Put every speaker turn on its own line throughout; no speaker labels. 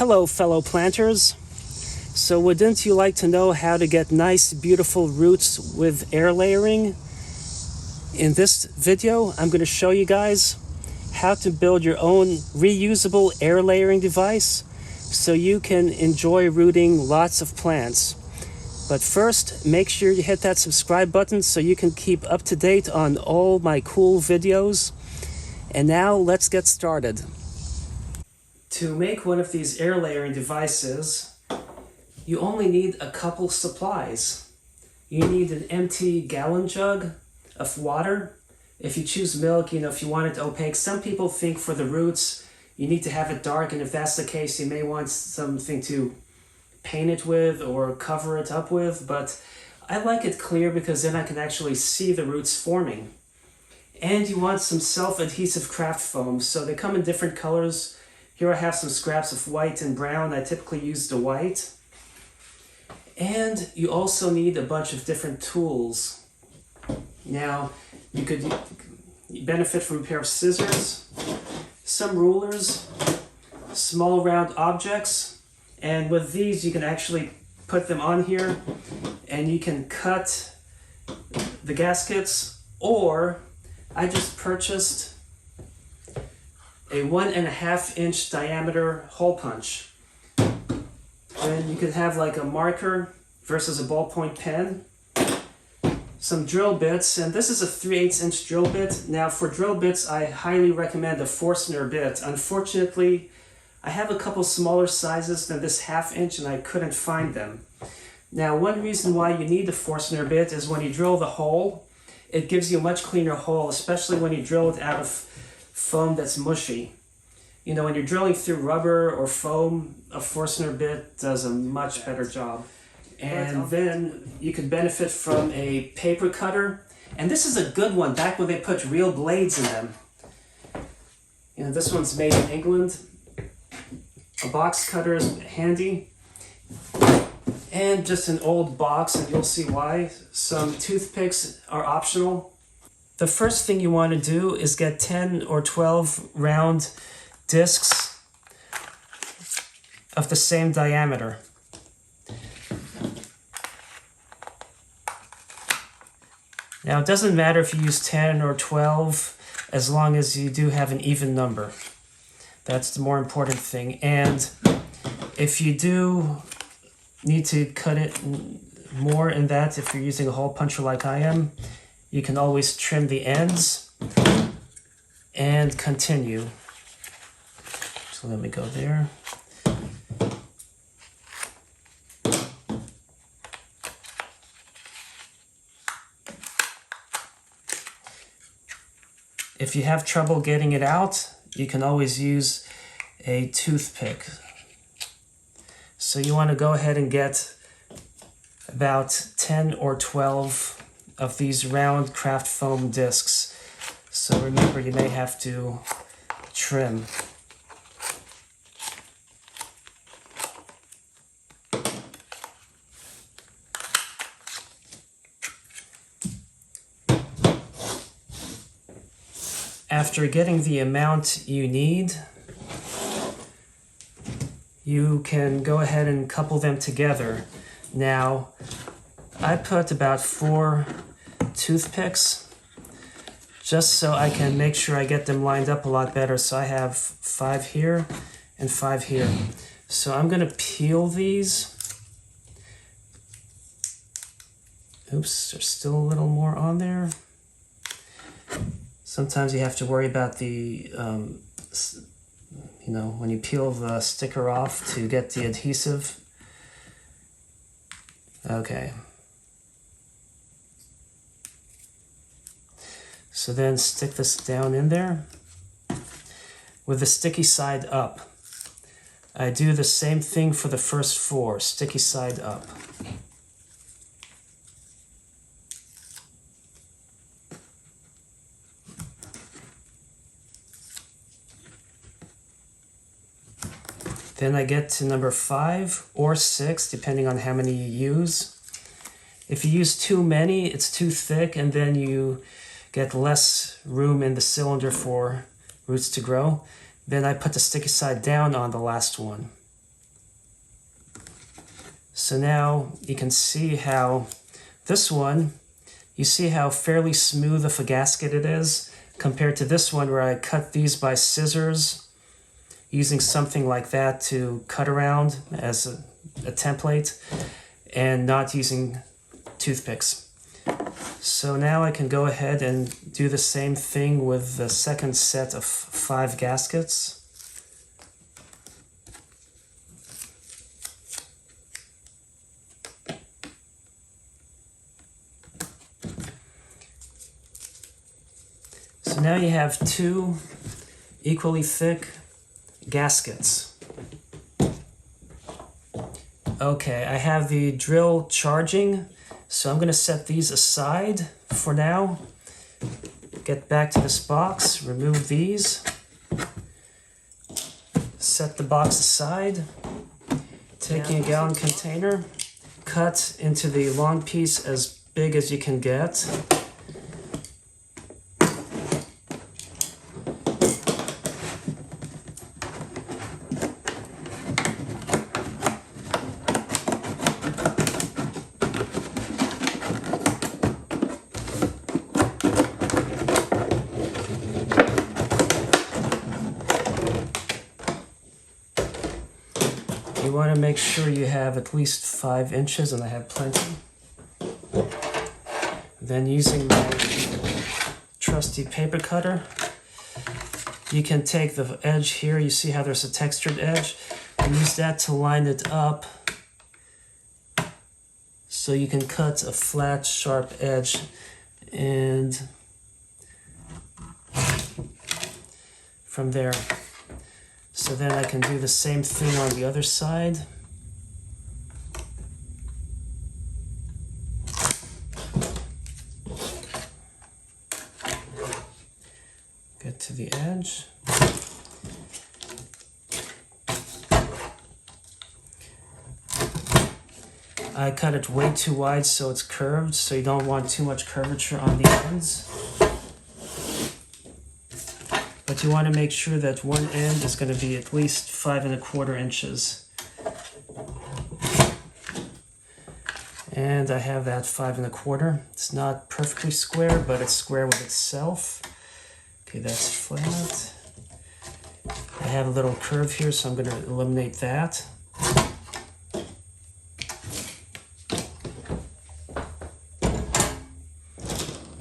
Hello, fellow planters. So wouldn't you like to know how to get nice, beautiful roots with air layering? In this video, I'm going to show you guys how to build your own reusable air layering device so you can enjoy rooting lots of plants. But first, make sure you hit that subscribe button so you can keep up to date on all my cool videos. And now let's get started. To make one of these air layering devices, you only need a couple supplies. You need an empty gallon jug of water. If you choose milk, if you want it opaque, some people think for the roots you need to have it dark, and if that's the case, you may want something to paint it with or cover it up with, but I like it clear because then I can actually see the roots forming. And you want some self-adhesive craft foam, so they come in different colors. Here I have some scraps of white and brown. I typically use the white. And you also need a bunch of different tools. Now, you could benefit from a pair of scissors, some rulers, small round objects, and with these you can actually put them on here and you can cut the gaskets, or I just purchased a 1.5 inch diameter hole punch. And you could have like a marker versus a ballpoint pen, some drill bits, and this is a 3/8 inch drill bit. Now for drill bits, I highly recommend a Forstner bit. Unfortunately, I have a couple smaller sizes than this 1/2 inch and I couldn't find them. Now one reason why you need the Forstner bit is when you drill the hole, it gives you a much cleaner hole, especially when you drill it out of foam that's mushy. When you're drilling through rubber or foam, a Forstner bit does a much better job. And then you can benefit from a paper cutter. And this is a good one, back when they put real blades in them. This one's made in England. A box cutter is handy. And just an old box, and you'll see why. Some toothpicks are optional. The first thing you want to do is get 10 or 12 round discs of the same diameter. Now it doesn't matter if you use 10 or 12 as long as you do have an even number. That's the more important thing. And if you do need to cut it more in that, if you're using a hole puncher like I am, you can always trim the ends and continue. So let me go there. If you have trouble getting it out, you can always use a toothpick. So you want to go ahead and get about 10 or 12 of these round craft foam discs. So remember, you may have to trim. After getting the amount you need, you can go ahead and couple them together. Now, I put about 4 toothpicks just so I can make sure I get them lined up a lot better. So I have 5 here and 5 here. So I'm going to peel these. Oops, there's still a little more on there. Sometimes you have to worry about the, when you peel the sticker off to get the adhesive. Okay. So then stick this down in there with the sticky side up. I do the same thing for the first 4, sticky side up. Then I get to number 5 or 6, depending on how many you use. If you use too many, it's too thick, and then you get less room in the cylinder for roots to grow. Then I put the sticky side down on the last one. So now you can see how this one, you see how fairly smooth of a gasket it is compared to this one where I cut these by scissors using something like that to cut around as a template and not using toothpicks. So now I can go ahead and do the same thing with the second set of 5 gaskets. So now you have 2 equally thick gaskets. Okay, I have the drill charging, so I'm going to set these aside for now. Get back to this box, remove these, set the box aside, taking a gallon container, cut into the long piece as big as you can get. You want to make sure you have at least 5 inches, and I have plenty. Then using my trusty paper cutter, you can take the edge here, you see how there's a textured edge, and use that to line it up so you can cut a flat, sharp edge. And from there, so then I can do the same thing on the other side. Get to the edge. I cut it way too wide so it's curved, so you don't want too much curvature on the ends. But you want to make sure that one end is going to be at least 5 1/4 inches. And I have that 5 1/4. It's not perfectly square, but it's square with itself. Okay, that's flat. I have a little curve here, so I'm going to eliminate that.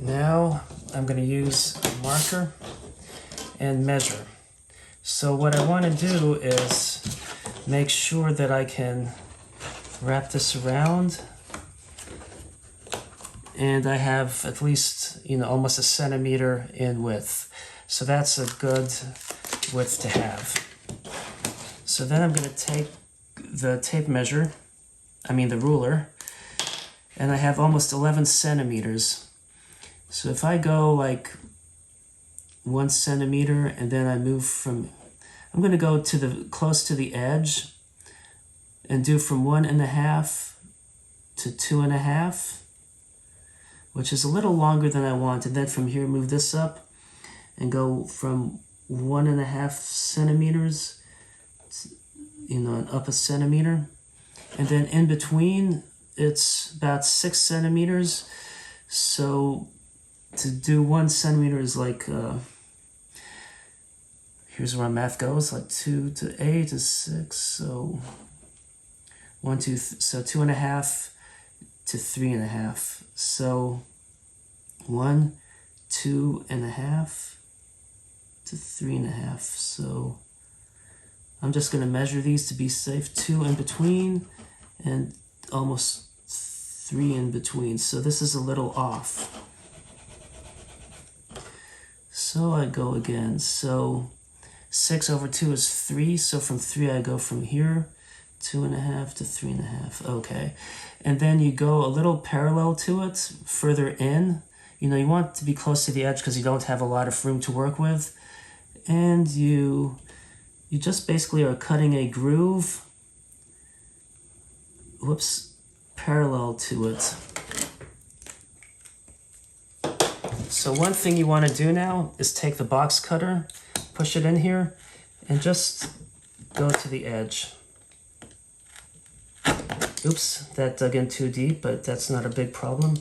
Now I'm going to use a marker and measure. So what I want to do is make sure that I can wrap this around, and I have at least, almost 1 centimeter in width. So that's a good width to have. So then I'm going to take the tape measure, the ruler, and I have almost 11 centimeters. So if I go like 1 centimeter, and then I move from, I'm going to go to close to the edge and do from 1 1/2 to 2 1/2, which is a little longer than I want. And then from here, move this up and go from 1 1/2 centimeters, and up 1 centimeter. And then in between, it's about 6 centimeters. So to do 1 centimeter is like, here's where my math goes, like 2 to 8 is 6, so 1, 2, so 2 1/2 to 3 1/2. So 1, 2 1/2 to 3 1/2. So I'm just going to measure these to be safe. 2 in between and almost 3 in between. So this is a little off. So I go again. So 6 over 2 is 3. So from 3 I go from here, 2 1/2 to 3 1/2. Okay. And then you go a little parallel to it, further in. You want to be close to the edge because you don't have a lot of room to work with. And you just basically are cutting a groove, parallel to it. So one thing you want to do now is take the box cutter, push it in here, and just go to the edge. Oops, that dug in too deep, but that's not a big problem.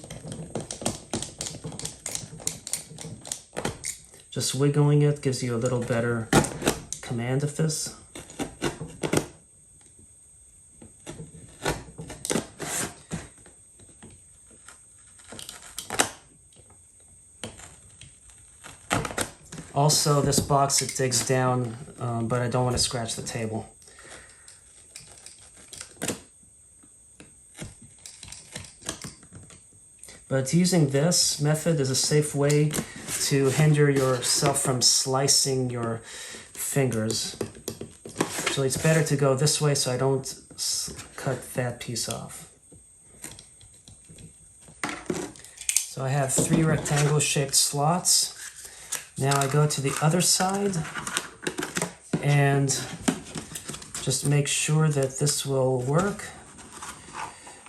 Just wiggling it gives you a little better command of this. Also, this box, it digs down, but I don't want to scratch the table. But using this method is a safe way to hinder yourself from slicing your fingers. So it's better to go this way so I don't cut that piece off. So I have 3 rectangle shaped slots. Now I go to the other side and just make sure that this will work.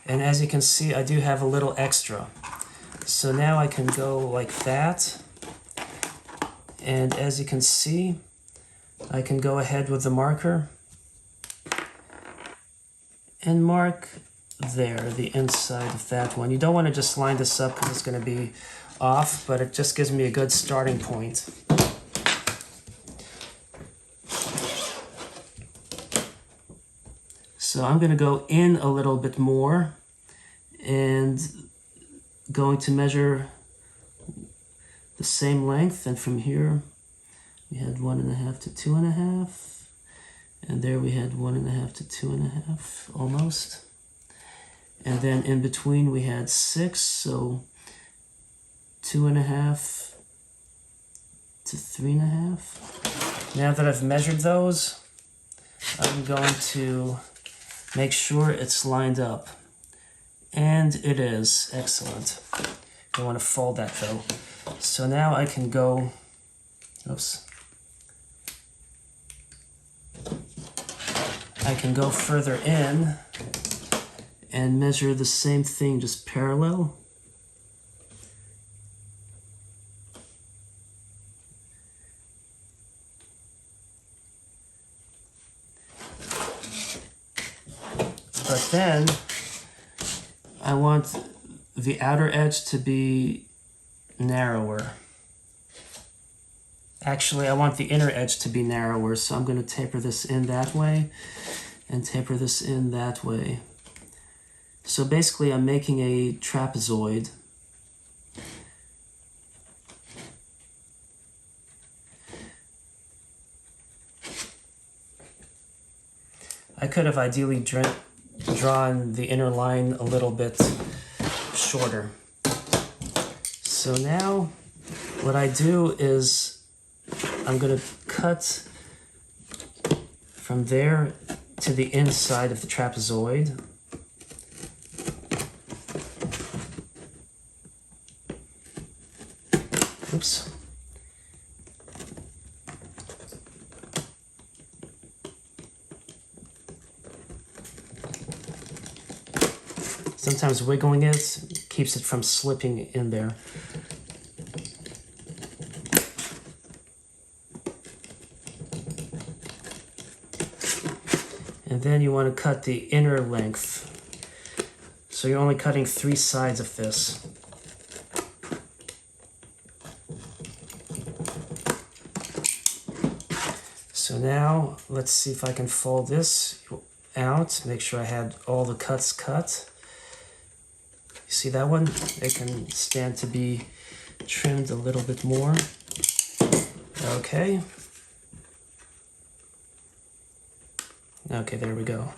And as you can see, I do have a little extra. So now I can go like that. And as you can see, I can go ahead with the marker and mark there, the inside of that one. You don't want to just line this up because it's going to be off, but it just gives me a good starting point. So I'm going to go in a little bit more and going to measure the same length, and from here we had 1.5 to 2.5, and there we had 1.5 to 2.5 almost, and then in between we had 6, so 2.5 to 3.5. Now that I've measured those, I'm going to make sure it's lined up. And it is. Excellent. I want to fold that though. So now I can go, oops. I can go further in and measure the same thing, just parallel. But then I want the outer edge to be narrower. Actually, I want the inner edge to be narrower, so I'm going to taper this in that way and taper this in that way. So basically, I'm making a trapezoid. I could have ideally drawn the inner line a little bit shorter. So now what I do is I'm going to cut from there to the inside of the trapezoid. Oops. Sometimes wiggling it keeps it from slipping in there. And then you want to cut the inner length. So you're only cutting 3 sides of this. So now let's see if I can fold this out. Make sure I had all the cuts cut. You see that one? It can stand to be trimmed a little bit more. Okay. Okay, there we go.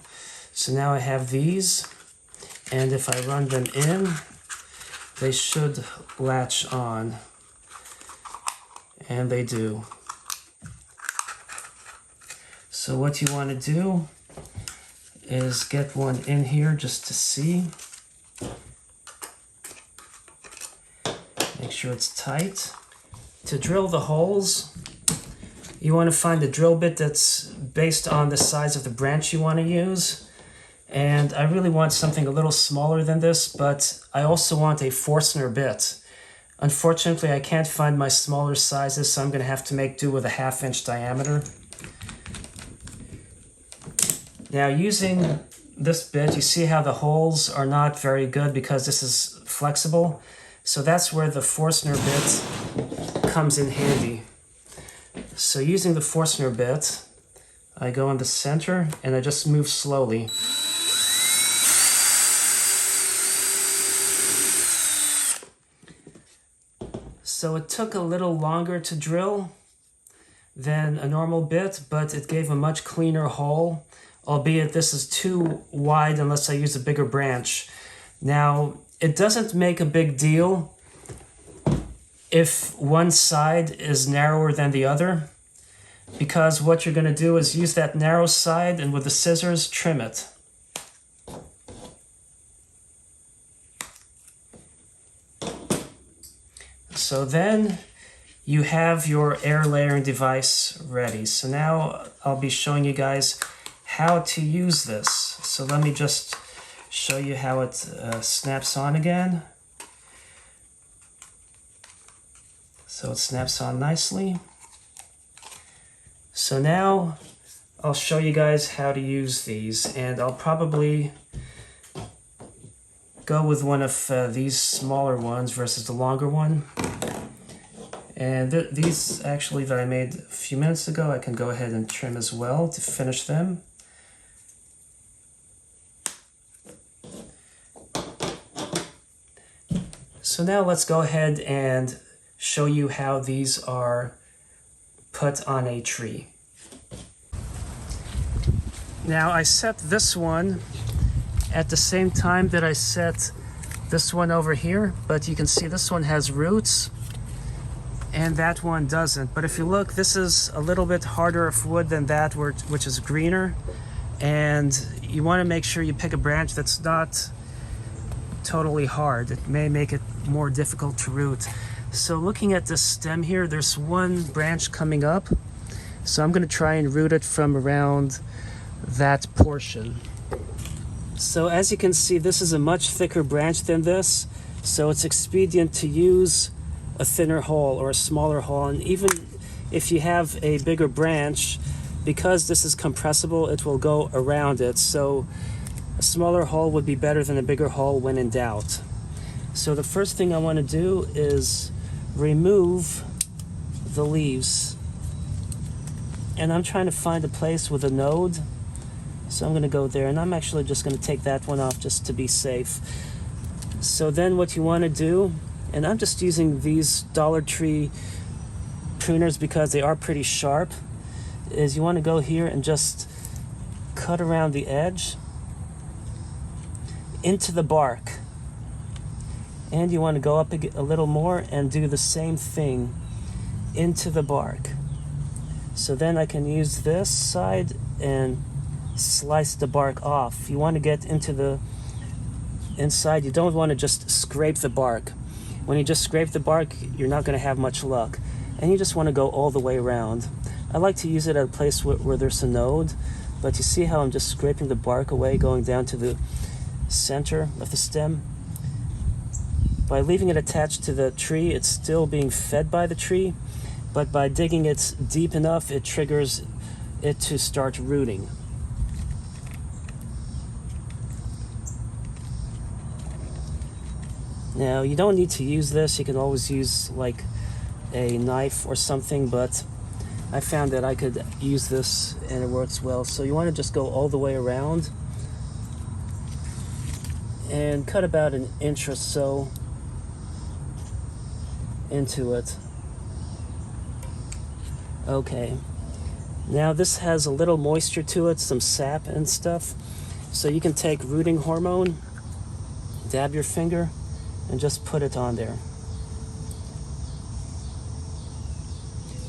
So now I have these, and if I run them in, they should latch on. And they do. So what you want to do is get one in here just to see. Make sure it's tight. To drill the holes, you want to find a drill bit that's based on the size of the branch you want to use. And I really want something a little smaller than this, but I also want a Forstner bit. Unfortunately, I can't find my smaller sizes, so I'm going to have to make do with a 1/2 inch diameter. Now, using this bit, you see how the holes are not very good because this is flexible. So that's where the Forstner bit comes in handy. So using the Forstner bit, I go in the center and I just move slowly. So it took a little longer to drill than a normal bit, but it gave a much cleaner hole, albeit this is too wide unless I use a bigger branch. Now, it doesn't make a big deal if one side is narrower than the other, because what you're going to do is use that narrow side and with the scissors trim it. So then you have your air layering device ready. So now I'll be showing you guys how to use this. So let me just show you how it snaps on again. So it snaps on nicely. So now I'll show you guys how to use these, and I'll probably go with one of these smaller ones versus the longer one. And these actually that I made a few minutes ago, I can go ahead and trim as well to finish them. So now let's go ahead and show you how these are put on a tree. Now I set this one at the same time that I set this one over here, but you can see this one has roots and that one doesn't. But if you look, this is a little bit harder of wood than that, which is greener, and you want to make sure you pick a branch that's not totally hard. It may make it more difficult to root. So looking at this stem here, there's one branch coming up, so I'm going to try and root it from around that portion. So as you can see, this is a much thicker branch than this, so it's expedient to use a thinner hole or a smaller hole. And even if you have a bigger branch, because this is compressible, it will go around it. So a smaller hole would be better than a bigger hole when in doubt. So the first thing I want to do is remove the leaves. And I'm trying to find a place with a node. So I'm going to go there, and I'm actually just going to take that one off just to be safe. So then what you want to do, and I'm just using these Dollar Tree pruners because they are pretty sharp, is you want to go here and just cut around the edge into the bark. And you want to go up a little more and do the same thing into the bark. So then I can use this side and slice the bark off. You want to get into the inside. You don't want to just scrape the bark. When you just scrape the bark, you're not going to have much luck. And you just want to go all the way around. I like to use it at a place where there's a node, but you see how I'm just scraping the bark away, going down to the center of the stem. By leaving it attached to the tree, it's still being fed by the tree, but by digging it deep enough, it triggers it to start rooting. Now, you don't need to use this. You can always use like a knife or something, but I found that I could use this and it works well. So you want to just go all the way around and cut about an inch or so into it. Okay. Now this has a little moisture to it, some sap and stuff. So you can take rooting hormone, dab your finger, and just put it on there.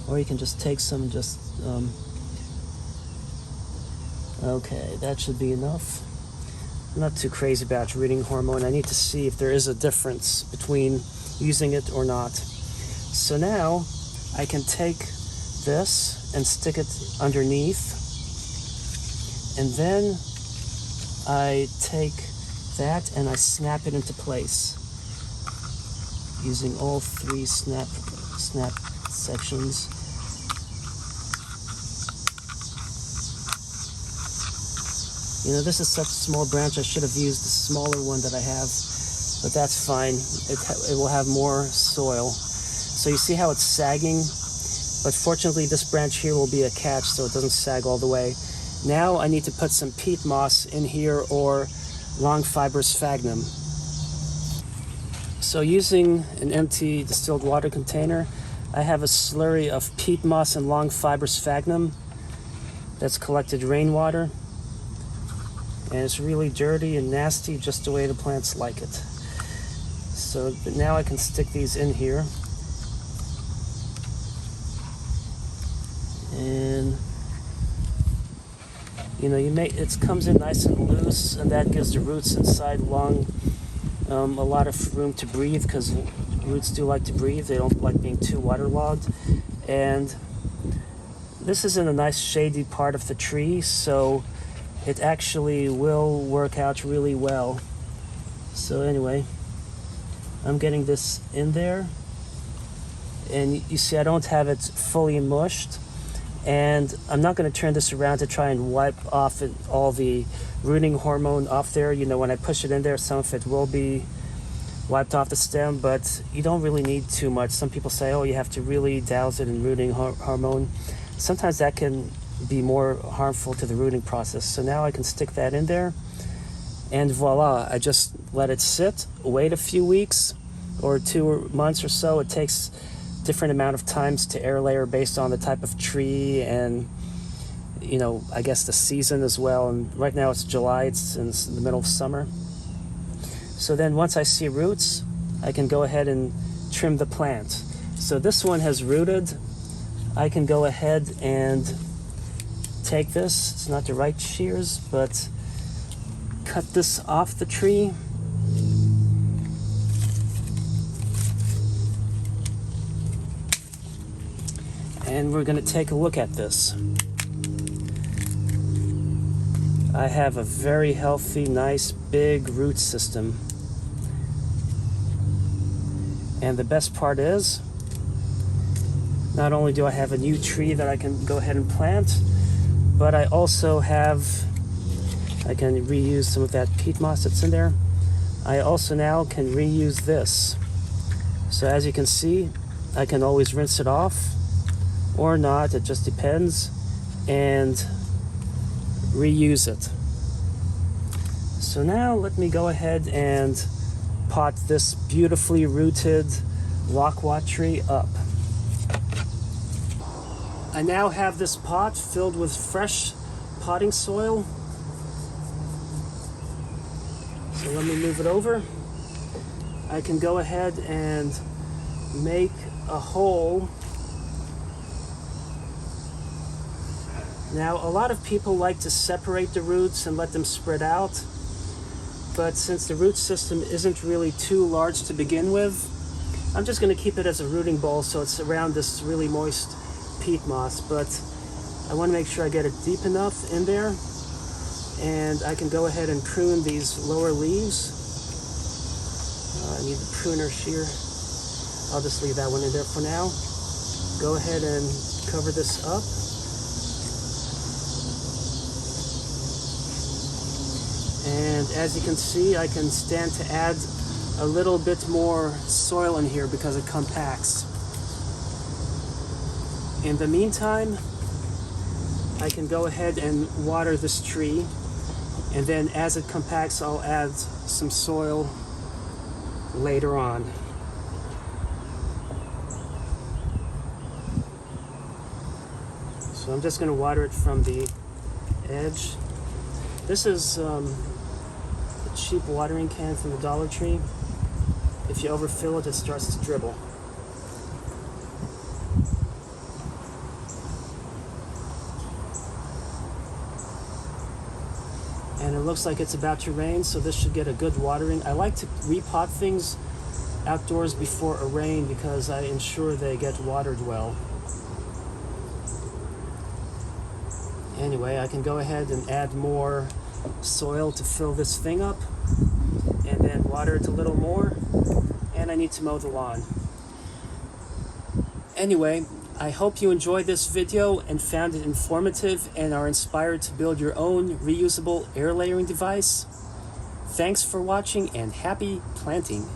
Or you can just take some and just, okay, that should be enough. I'm not too crazy about rooting hormone. I need to see if there is a difference between using it or not. So now I can take this and stick it underneath. And then I take that and I snap it into place using all three snap sections. You know, this is such a small branch. I should have used the smaller one that I have, but that's fine. It will have more soil. So you see how it's sagging? But fortunately, this branch here will be a catch, so it doesn't sag all the way. Now I need to put some peat moss in here or long fiber sphagnum. So using an empty distilled water container, I have a slurry of peat moss and long fiber sphagnum that's collected rainwater. And it's really dirty and nasty, just the way the plants like it. So now I can stick these in here. And you know, it comes in nice and loose, and that gives the roots inside a lot of room to breathe, because roots do like to breathe. They don't like being too waterlogged. And this is in a nice shady part of the tree, so it actually will work out really well. So anyway, I'm getting this in there, and you see I don't have it fully mushed, and I'm not going to turn this around to try and wipe off all the rooting hormone off there. You know, when I push it in there, some of it will be wiped off the stem, but you don't really need too much. Some people say, oh, you have to really douse it in rooting hormone. Sometimes that can be more harmful to the rooting process. So now I can stick that in there, and voila, I just let it sit, wait a few weeks or 2 months or so. It takes different amount of times to air layer based on the type of tree and, you know, I guess the season as well. And right now it's July, it's in the middle of summer. So then once I see roots, I can go ahead and trim the plant. So this one has rooted. I can go ahead and take this, it's not the right shears, but cut this off the tree. And we're going to take a look at this. I have a very healthy, nice, big root system. And the best part is, not only do I have a new tree that I can go ahead and plant, but I also have, I can reuse some of that peat moss that's in there. I also now can reuse this. So as you can see, I can always rinse it off or not, it just depends, and reuse it. So now let me go ahead and pot this beautifully rooted loquat tree up. I now have this pot filled with fresh potting soil. So let me move it over. I can go ahead and make a hole. Now, a lot of people like to separate the roots and let them spread out, but since the root system isn't really too large to begin with, I'm just going to keep it as a rooting bowl so it's around this really moist peat moss, but I want to make sure I get it deep enough in there, and I can go ahead and prune these lower leaves. I need the pruner shear. I'll just leave that one in there for now. Go ahead and cover this up. And as you can see, I can stand to add a little bit more soil in here because it compacts. In the meantime, I can go ahead and water this tree, and then as it compacts, I'll add some soil later on. So I'm just going to water it from the edge. This is a cheap watering can from the Dollar Tree. If you overfill it, it starts to dribble. And it looks like it's about to rain, so this should get a good watering. I like to repot things outdoors before a rain because I ensure they get watered well. Anyway, I can go ahead and add more soil to fill this thing up, and then water it a little more, and I need to mow the lawn. Anyway, I hope you enjoyed this video and found it informative and are inspired to build your own reusable air layering device. Thanks for watching and happy planting!